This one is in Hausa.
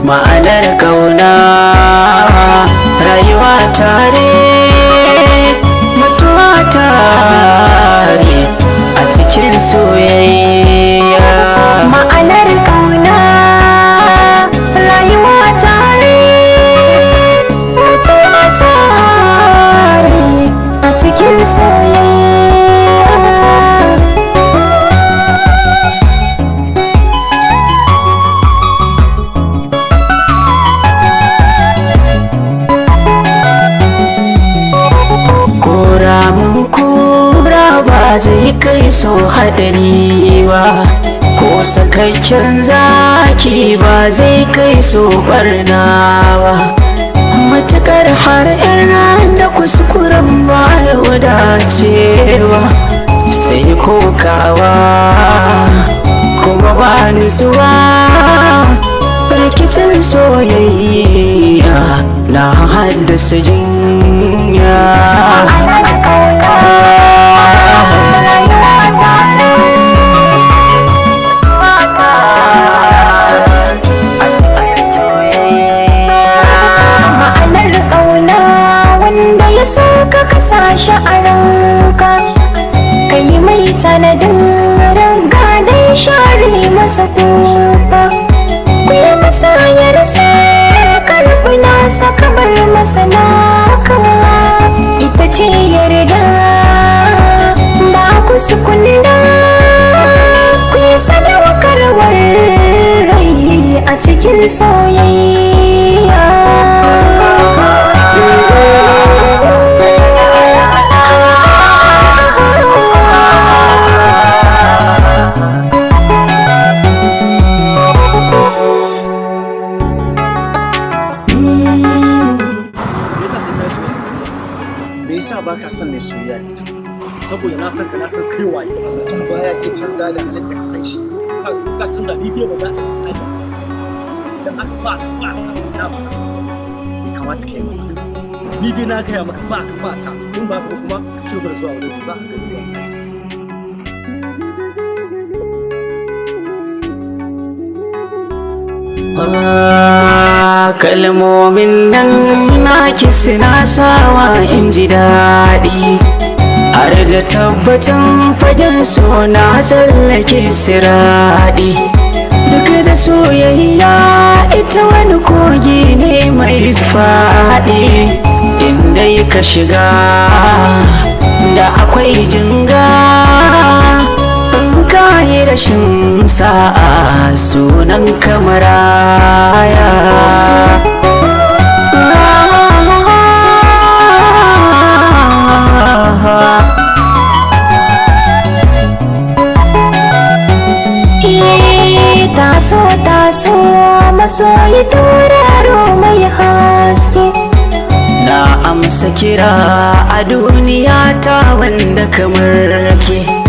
Ma'anar kauna rayuwa tare mutuwa tare a cikin soyayya. Ma'anar kauna rayuwa tare mutuwa tare a cikin soyayya. Ba zai kai so hadari ba, ko sakakken zaki ba zai kai so barna ba. Matukar har yan da kuskuren ba ya wadacewa, sai kokawa kuma ba nutsuwa. Rikicin soyayya na haddasa jinya. So ka kasa shi a ranka, ka yi mai tanadin ranka dai share masa kuka. Ku yi masa ya rasa karfi nasa kamar masa naka, ita ce yarda ba ku sukunda. Ku yi sadaukarwar rai a cikin soyayya. Baka son ne soyayya ita saboda na san ka na san kai waye baya ke canza da halin da ka san shi ka canza ni dai ba za a yi dan haka ba na ba ni kamata kai maka ni dai na kai maka ba ka bata in ba ka kuma ka ci gaba zuwa wurin za ka ga ni kalmomin nan naki suna sawa in ji daɗi, har da tabbatan fagen so na tsallake siraɗi. Duk da soyayya ita wani kogi ne mai faɗi, inda ka shiga da akwai jinga. Kayi rashin sa'a sunan kamaraya. Taso taso masoyi tauraro mai haske, na amsa kira a duniya ta wanda kamar ke.